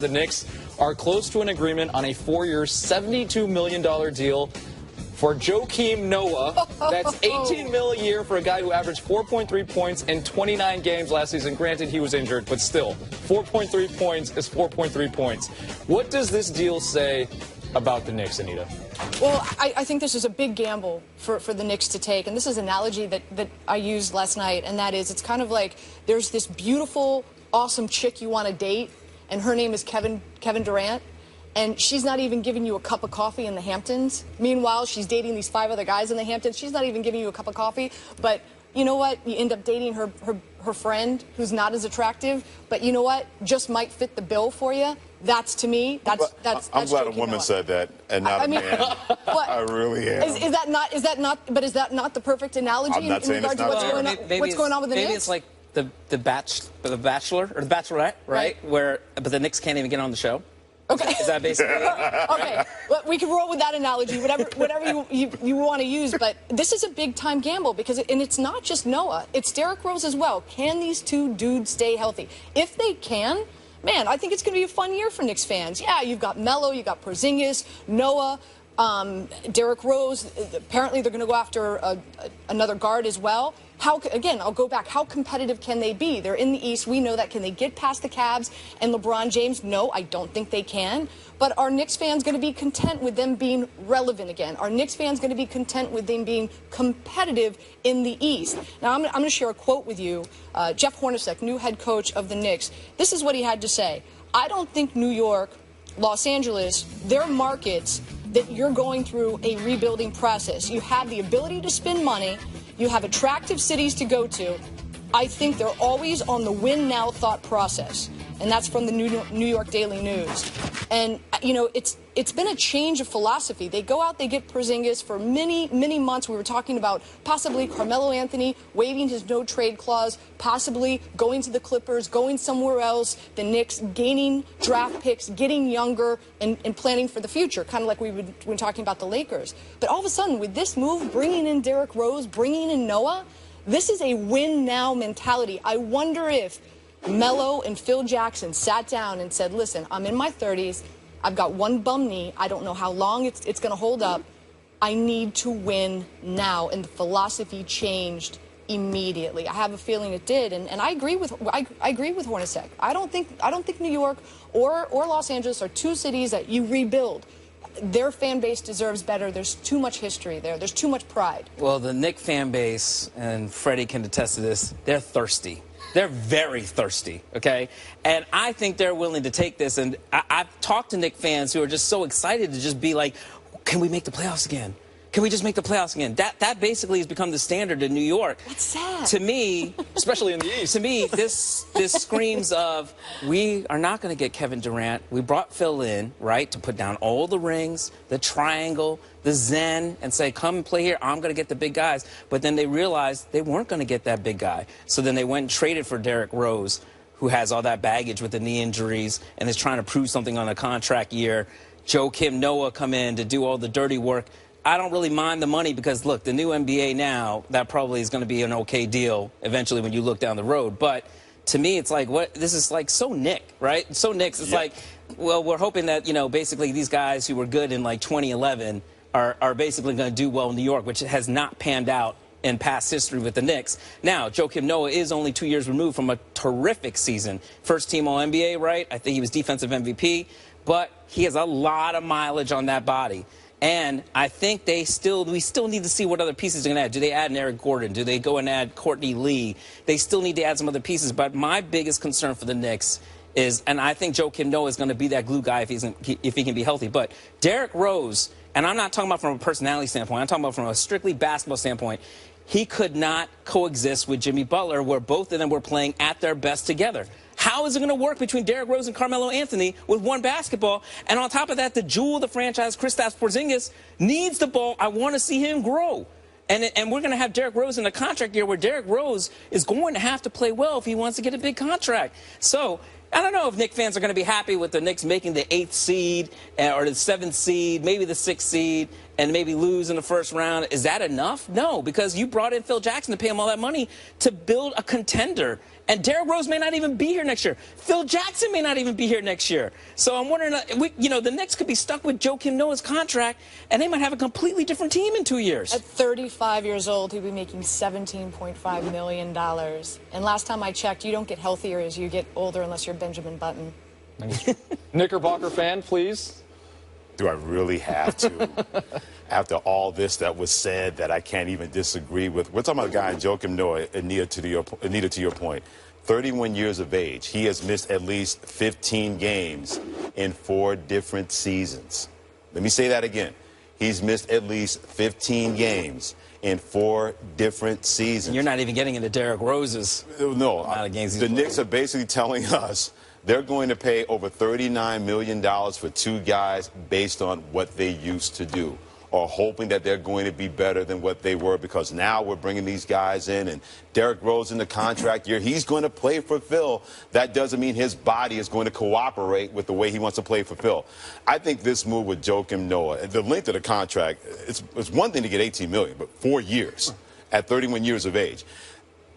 The Knicks are close to an agreement on a 4-year, $72 million deal for Joakim Noah. That's $18 million a year for a guy who averaged 4.3 points in 29 games last season. Granted, he was injured, but still, 4.3 points is 4.3 points. What does this deal say about the Knicks, Anita? Well, I think this is a big gamble for the Knicks to take, and this is an analogy that I used last night, and that is it's kind of like there's this beautiful, awesome chick you want to date, and her name is Kevin Durant, and she's not even giving you a cup of coffee in the Hamptons. Meanwhile, she's dating these 5 other guys in the Hamptons. She's not even giving you a cup of coffee, but you know what? You end up dating her friend who's not as attractive, but you know what? Just might fit the bill for you. That's, to me, that's I'm glad a woman Noah. said that and not a man. I really am. Is that not the perfect analogy I'm not in saying regard it's to not what's going on with the Knicks? Maybe it's like the Bachelor or the Bachelorette, right? But the Knicks can't even get on the show. Okay. Is that basically it? Okay. Well, we can roll with that analogy, whatever you want to use. But this is a big-time gamble because it's not just Noah. It's Derrick Rose as well. Can these two dudes stay healthy? If they can, man, I think it's going to be a fun year for Knicks fans. Yeah, you've got Melo, you've got Porzingis, Noah, Derrick Rose. Apparently, they're going to go after another guard as well. Again, I'll go back. How competitive can they be? They're in the East. We know that. Can they get past the Cavs and LeBron James? No, I don't think they can. But are Knicks fans going to be content with them being relevant again? Are Knicks fans going to be content with them being competitive in the East? Now, I'm going to share a quote with you. Jeff Hornacek, new head coach of the Knicks, this is what he had to say. I don't think New York, Los Angeles, their markets, that you're going through a rebuilding process. You have the ability to spend money. You have attractive cities to go to. I think they're always on the win now thought process. And that's from the New York Daily News. And, you know, it's been a change of philosophy. They go out, they get Porzingis for many months. We were talking about possibly Carmelo Anthony waiving his no-trade clause, possibly going to the Clippers, going somewhere else, the Knicks gaining draft picks, getting younger, and planning for the future, kind of like we've been talking about the Lakers. But all of a sudden, with this move, bringing in Derrick Rose, bringing in Noah, this is a win-now mentality. I wonder if Melo and Phil Jackson sat down and said, listen, I'm in my 30s. I've got one bum knee. I don't know how long it's going to hold up. I need to win now. And the philosophy changed immediately. I have a feeling it did. And I agree with Hornacek. I don't think New York or Los Angeles are two cities that you rebuild. Their fan base deserves better. There's too much history there. There's too much pride. Well, the Knicks fan base, and Freddie can attest to this, they're thirsty. They're very thirsty, okay? And I think they're willing to take this. And I've talked to Knicks fans who are just so excited to just be like, can we make the playoffs again? Can we just make the playoffs again? That basically has become the standard in New York. That's sad. To me, especially in the East. To me, this screams of we are not going to get Kevin Durant. We brought Phil in, right, to put down all the rings, the triangle, the Zen, and say, come and play here. I'm going to get the big guys. But then they realized they weren't going to get that big guy. So then they went and traded for Derrick Rose, who has all that baggage with the knee injuries and is trying to prove something on a contract year. Joakim Noah come in to do all the dirty work. I don't really mind the money because, look, the new NBA now, that probably is going to be an okay deal eventually when you look down the road. But to me, it's like, what? This is like so Knick, right? So Knicks. It's like, well, we're hoping that, you know, basically these guys who were good in like 2011 are basically going to do well in New York, which has not panned out in past history with the Knicks. Now, Joakim Noah is only 2 years removed from a terrific season. First team All-NBA, right? I think he was defensive MVP. But he has a lot of mileage on that body. And I think we still need to see what other pieces they're going to add. Do they add an Eric Gordon? Do they go and add Courtney Lee? They still need to add some other pieces. But my biggest concern for the Knicks is, and I think Joakim Noah is going to be that glue guy if he can be healthy. But Derrick Rose, and I'm not talking about from a personality standpoint. I'm talking about from a strictly basketball standpoint. He could not coexist with Jimmy Butler, where both of them were playing at their best together. How is it going to work between Derrick Rose and Carmelo Anthony with one basketball? And on top of that, the jewel of the franchise, Kristaps Porzingis, needs the ball. I want to see him grow. And we're going to have Derrick Rose in a contract year where Derrick Rose is going to have to play well if he wants to get a big contract. So I don't know if Knicks fans are going to be happy with the Knicks making the 8th seed or the 7th seed, maybe the 6th seed, and maybe lose in the first round, is that enough? No, because you brought in Phil Jackson to pay him all that money to build a contender. And Derrick Rose may not even be here next year. Phil Jackson may not even be here next year. So I'm wondering, the Knicks could be stuck with Joakim Noah's contract, and they might have a completely different team in 2 years. At 35 years old, he'll be making $17.5 million. And last time I checked, you don't get healthier as you get older unless you're Benjamin Button. Knickerbocker fan, please. Do I really have to? After all this that was said that I can't even disagree with. We're talking about a guy, Joakim Noah, Anita, to your point. 31 years of age. He has missed at least 15 games in 4 different seasons. Let me say that again. He's missed at least 15 games in 4 different seasons. And you're not even getting into Derrick Rose's amount of games. The Knicks are basically telling us they're going to pay over $39 million for 2 guys based on what they used to do, or hoping that they're going to be better than what they were, because now we're bringing these guys in, and Derrick Rose in the contract year, he's going to play for Phil. That doesn't mean his body is going to cooperate with the way he wants to play for Phil. I think this move with Joakim Noah, the length of the contract, it's one thing to get $18 million, but 4 years at 31 years of age.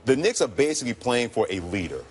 The Knicks are basically playing for a leader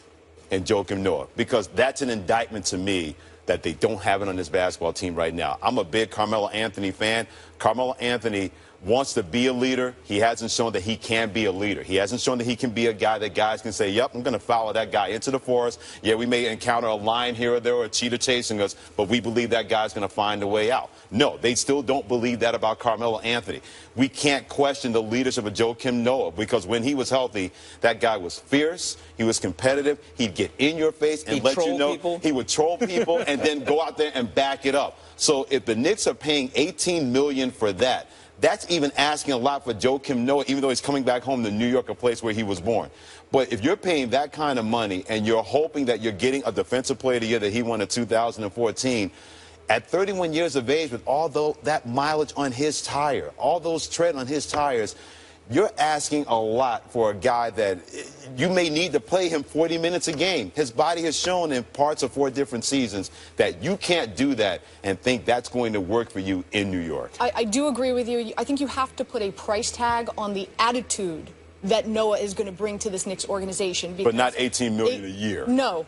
in Joakim Noah, because that's an indictment to me that they don't have it on this basketball team right now. I'm a big Carmelo Anthony fan. Carmelo Anthony wants to be a leader. He hasn't shown that he can be a leader. He hasn't shown that he can be a guy that guys can say, yep, I'm going to follow that guy into the forest. Yeah, we may encounter a lion here or there or a cheetah chasing us, but we believe that guy's going to find a way out. No, they still don't believe that about Carmelo Anthony. We can't question the leadership of Joakim Noah, because when he was healthy, that guy was fierce. He was competitive. He'd get in your face and let you know. People. He would troll people and then go out there and back it up. So if the Knicks are paying $18 million for that, that's even asking a lot for Joakim Noah, even though he's coming back home to New York, a place where he was born. But if you're paying that kind of money and you're hoping that you're getting a defensive player of the year that he won in 2014, at 31 years of age, with all that mileage on his tire, all those tread on his tires, you're asking a lot for a guy that you may need to play him 40 minutes a game. His body has shown in parts of 4 different seasons that you can't do that and think that's going to work for you in New York. I do agree with you. I think you have to put a price tag on the attitude that Noah is going to bring to this Knicks organization. But not $18 million a year. No.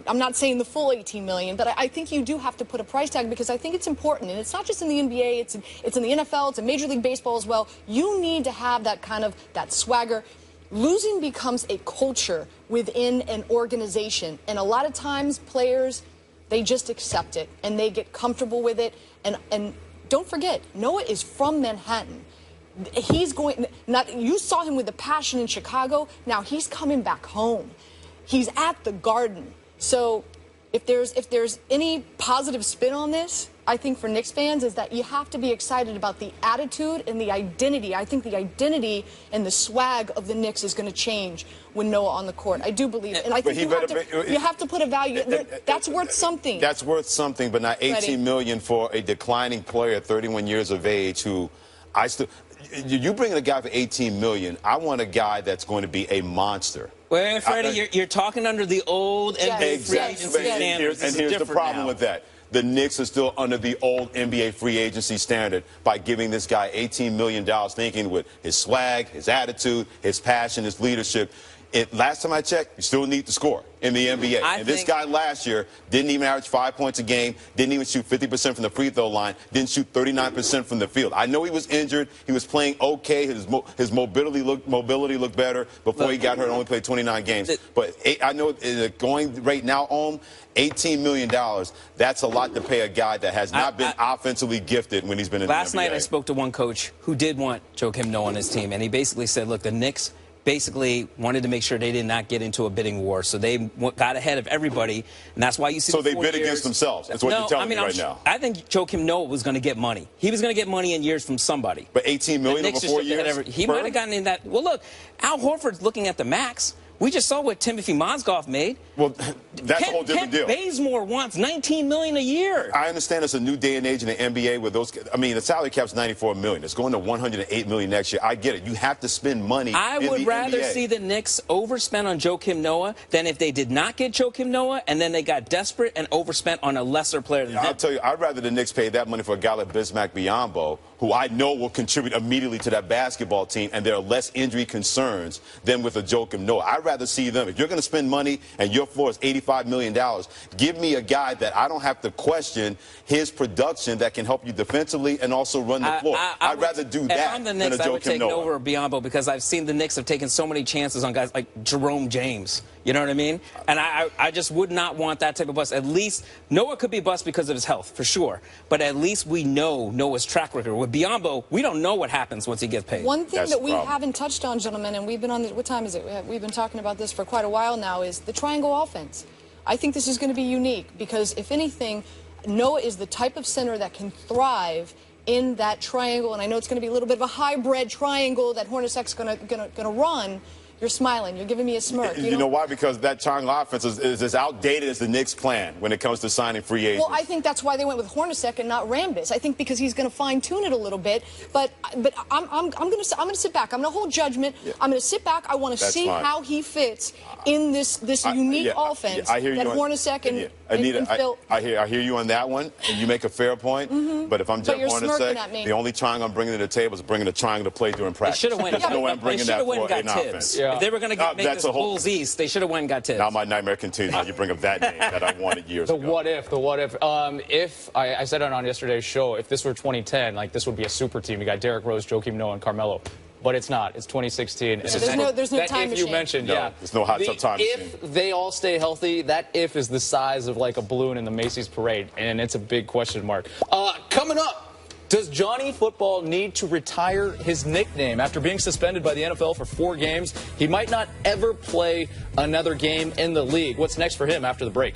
I'm not saying the full $18 million, but I think you do have to put a price tag, because I think it's important. And it's not just in the NBA, it's in the NFL, it's in Major League Baseball as well. You need to have that kind of, that swagger. Losing becomes a culture within an organization. And a lot of times players, they just accept it and they get comfortable with it. And don't forget, Noah is from Manhattan. He's going, you saw him with the passion in Chicago. Now he's coming back home. He's at the Garden. So if there's any positive spin on this, I think for Knicks fans, is that you have to be excited about the attitude and the identity. I think the identity and the swag of the Knicks is going to change when Noah on the court. I do believe it. And I think you have to put a value. That's worth something. That's worth something, but not $18 million for a declining player at 31 years of age who you bring in a guy for $18 million. I want a guy that's going to be a monster. Well, Freddie, you're talking under the old NBA free agency standards. And here's the problem with that. The Knicks are still under the old NBA free agency standard by giving this guy $18 million, thinking with his swag, his attitude, his passion, his leadership. Last time I checked, you still need to score in the NBA. And this guy last year didn't even average 5 points a game, didn't even shoot 50% from the free throw line, didn't shoot 39% from the field. I know he was injured. He was playing okay. His mobility looked better before he got hurt. Only played 29 games. But I know going right now home, $18 million, that's a lot to pay a guy that has not been offensively gifted when he's been in the NBA. Last night I spoke to one coach who did want Joakim Noah on his team, and he basically said, look, the Knicks basically wanted to make sure they did not get into a bidding war. So they got ahead of everybody, and that's why you see. So they bid against themselves. That's what you're telling me right now. I think Joakim Noah was going to get money. He was going to get money in years from somebody. But $18 million over 4 years? He might have gotten in that. Well, look, Al Horford's looking at the max. We just saw what Timothy Mozgov made. Well, that's a whole different deal. Bazemore wants $19 million a year. I understand it's a new day and age in the NBA with those. I mean, the salary cap's $94 million. It's going to $108 million next year. I get it. You have to spend money. I would rather see the Knicks overspend on Joakim Noah than if they did not get Joakim Noah and then they got desperate and overspent on a lesser player than him. I'll tell you, I'd rather the Knicks pay that money for a guy like Bismack Biyombo, who I know will contribute immediately to that basketball team, and there are less injury concerns than with a Joakim Noah. I'd rather see them. If you're going to spend money and your floor is $85 million, give me a guy that I don't have to question his production that can help you defensively and also run the floor. I'd rather do that if I'm the Knicks, than a Joakim I would take Noah. over Biyombo because I've seen the Knicks have taken so many chances on guys like Jerome James. You know what I mean? And I just would not want that type of bust. At least Noah could be bust because of his health, for sure. But at least we know Noah's track record. With Biyombo, we don't know what happens once he gets paid. One thing That's that we the problem. haven't touched on, gentlemen, and we've been on what time is it? We've been talking about this for quite a while now, is the triangle offense. I think this is going to be unique because, if anything, Noah is the type of center that can thrive in that triangle. And I know it's going to be a little bit of a hybrid triangle that Hornacek's going to run. You're smiling. You're giving me a smirk. You know why? Because that triangle offense is as outdated as the Knicks' plan when it comes to signing free agents. Well, I think that's why they went with Hornacek and not Rambis. I think because he's going to fine-tune it a little bit. But I'm going to sit back. I'm going to hold judgment. Yeah. I'm going to sit back. I want to see how he fits in this unique offense I hear you that on, Hornacek and Anita, Phil. I hear you on that one, and you make a fair point. But if I'm Jeff Hornacek, the only triangle I'm bringing to the table is bringing a triangle to play during practice. They should have went. There's no way I'm bringing that for an offense. Yeah. If they were going to make this Bulls East, they should have went and got Tibbs. Now my nightmare continues. Now you bring up that name that I wanted years ago. The what if. If I said it on yesterday's show, if this were 2010, like, this would be a super team. You got Derrick Rose, Joakim Noah, and Carmelo. But it's not. It's 2016. There's no time machine. You mentioned, there's no hot tub time machine. If they all stay healthy, that if is the size of like a balloon in the Macy's parade, and it's a big question mark. Coming up. Does Johnny Football need to retire his nickname? After being suspended by the NFL for 4 games, he might not ever play another game in the league. What's next for him after the break?